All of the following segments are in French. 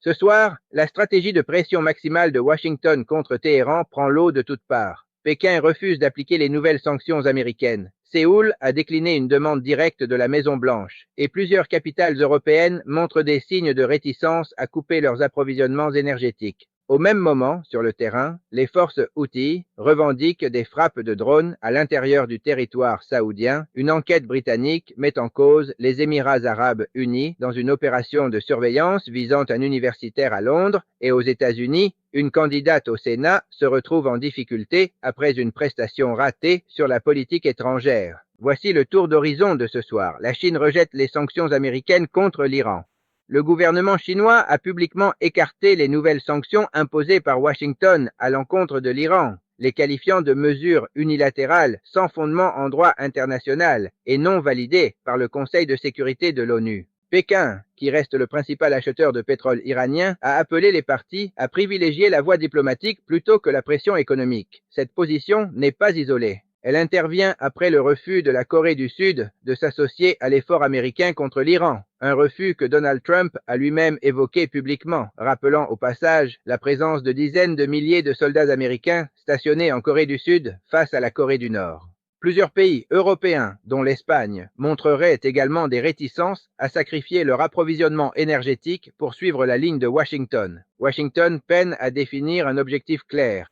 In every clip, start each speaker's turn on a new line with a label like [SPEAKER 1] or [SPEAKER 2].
[SPEAKER 1] Ce soir, la stratégie de pression maximale de Washington contre Téhéran prend l'eau de toutes parts. Pékin refuse d'appliquer les nouvelles sanctions américaines. Séoul a décliné une demande directe de la Maison-Blanche et plusieurs capitales européennes montrent des signes de réticence à couper leurs approvisionnements énergétiques. Au même moment, sur le terrain, les forces Houthis revendiquent des frappes de drones à l'intérieur du territoire saoudien. Une enquête britannique met en cause les Émirats arabes unis dans une opération de surveillance visant un universitaire à Londres, et aux États-Unis, une candidate au Sénat se retrouve en difficulté après une prestation ratée sur la politique étrangère. Voici le tour d'horizon de ce soir. La Chine rejette les sanctions américaines contre l'Iran. Le gouvernement chinois a publiquement écarté les nouvelles sanctions imposées par Washington à l'encontre de l'Iran, les qualifiant de mesures unilatérales sans fondement en droit international et non validées par le Conseil de sécurité de l'ONU. Pékin, qui reste le principal acheteur de pétrole iranien, a appelé les parties à privilégier la voie diplomatique plutôt que la pression économique. Cette position n'est pas isolée. Elle intervient après le refus de la Corée du Sud de s'associer à l'effort américain contre l'Iran, un refus que Donald Trump a lui-même évoqué publiquement, rappelant au passage la présence de dizaines de milliers de soldats américains stationnés en Corée du Sud face à la Corée du Nord. Plusieurs pays européens, dont l'Espagne, montreraient également des réticences à sacrifier leur approvisionnement énergétique pour suivre la ligne de Washington. Washington peine à définir un objectif clair.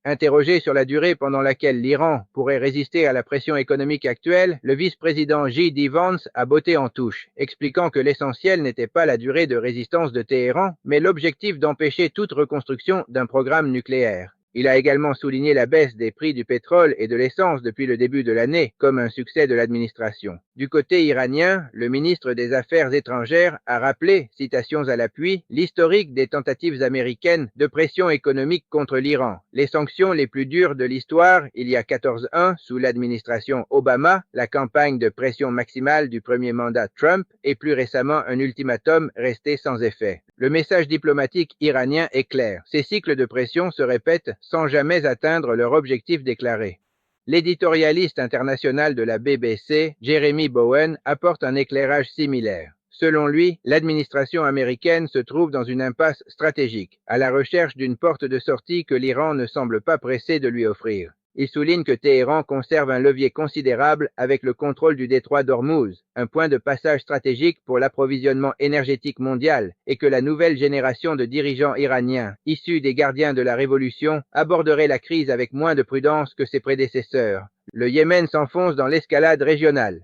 [SPEAKER 1] Interrogé sur la durée pendant laquelle l'Iran pourrait résister à la pression économique actuelle, le vice-président J.D. Vance a botté en touche, expliquant que l'essentiel n'était pas la durée de résistance de Téhéran, mais l'objectif d'empêcher toute reconstruction d'un programme nucléaire. Il a également souligné la baisse des prix du pétrole et de l'essence depuis le début de l'année comme un succès de l'administration. Du côté iranien, le ministre des Affaires étrangères a rappelé, citations à l'appui, l'historique des tentatives américaines de pression économique contre l'Iran. Les sanctions les plus dures de l'histoire, il y a 14-1 sous l'administration Obama, la campagne de pression maximale du premier mandat Trump et plus récemment un ultimatum resté sans effet. Le message diplomatique iranien est clair. Ces cycles de pression se répètent sans jamais atteindre leur objectif déclaré. L'éditorialiste international de la BBC, Jeremy Bowen, apporte un éclairage similaire. Selon lui, l'administration américaine se trouve dans une impasse stratégique, à la recherche d'une porte de sortie que l'Iran ne semble pas pressé de lui offrir. Il souligne que Téhéran conserve un levier considérable avec le contrôle du détroit d'Ormuz, un point de passage stratégique pour l'approvisionnement énergétique mondial, et que la nouvelle génération de dirigeants iraniens, issus des gardiens de la révolution, aborderait la crise avec moins de prudence que ses prédécesseurs. Le Yémen s'enfonce dans l'escalade régionale.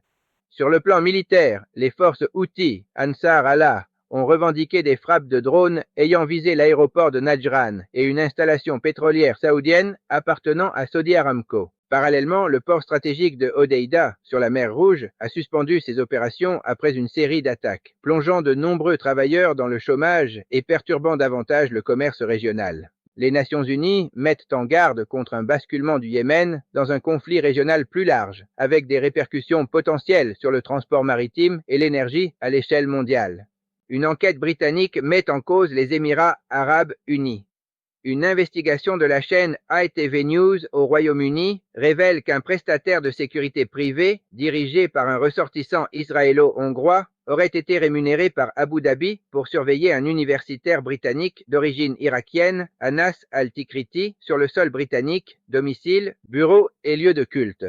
[SPEAKER 1] Sur le plan militaire, les forces Houthis, Ansar Allah, ont revendiqué des frappes de drones ayant visé l'aéroport de Najran et une installation pétrolière saoudienne appartenant à Saudi Aramco. Parallèlement, le port stratégique de Hodeïda, sur la mer Rouge, a suspendu ses opérations après une série d'attaques, plongeant de nombreux travailleurs dans le chômage et perturbant davantage le commerce régional. Les Nations Unies mettent en garde contre un basculement du Yémen dans un conflit régional plus large, avec des répercussions potentielles sur le transport maritime et l'énergie à l'échelle mondiale. Une enquête britannique met en cause les Émirats arabes unis. Une investigation de la chaîne ITV News au Royaume-Uni révèle qu'un prestataire de sécurité privée, dirigé par un ressortissant israélo-hongrois, aurait été rémunéré par Abu Dhabi pour surveiller un universitaire britannique d'origine irakienne, Anas Al-Tikriti, sur le sol britannique, domicile, bureau et lieu de culte.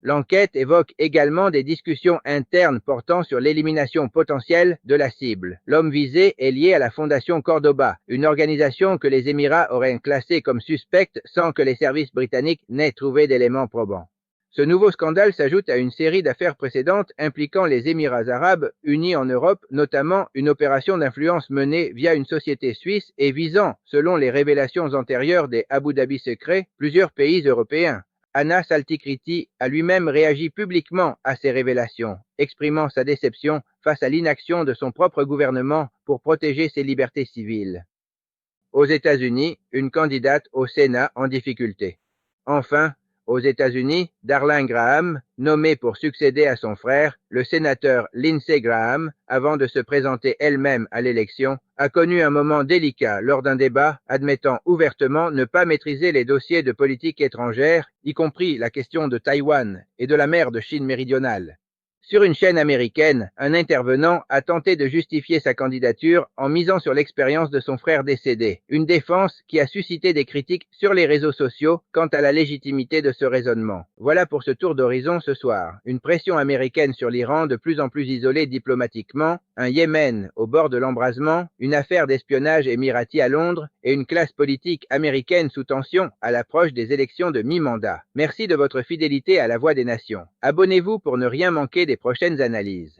[SPEAKER 1] L'enquête évoque également des discussions internes portant sur l'élimination potentielle de la cible. L'homme visé est lié à la Fondation Cordoba, une organisation que les Émirats auraient classée comme suspecte sans que les services britanniques n'aient trouvé d'éléments probants. Ce nouveau scandale s'ajoute à une série d'affaires précédentes impliquant les Émirats arabes unis en Europe, notamment une opération d'influence menée via une société suisse et visant, selon les révélations antérieures des Abu Dhabi secrets, plusieurs pays européens. Anas Al-Tikriti a lui-même réagi publiquement à ces révélations, exprimant sa déception face à l'inaction de son propre gouvernement pour protéger ses libertés civiles. Aux États-Unis, une candidate au Sénat en difficulté. Enfin, aux États-Unis, Darlene Graham, nommée pour succéder à son frère, le sénateur Lindsey Graham, avant de se présenter elle-même à l'élection, a connu un moment délicat lors d'un débat admettant ouvertement ne pas maîtriser les dossiers de politique étrangère, y compris la question de Taïwan et de la mer de Chine méridionale. Sur une chaîne américaine, un intervenant a tenté de justifier sa candidature en misant sur l'expérience de son frère décédé, une défense qui a suscité des critiques sur les réseaux sociaux quant à la légitimité de ce raisonnement. Voilà pour ce tour d'horizon ce soir. Une pression américaine sur l'Iran de plus en plus isolé diplomatiquement, un Yémen au bord de l'embrasement, une affaire d'espionnage émirati à Londres et une classe politique américaine sous tension à l'approche des élections de mi-mandat. Merci de votre fidélité à la Voix des Nations. Abonnez-vous pour ne rien manquer des prochaines analyses.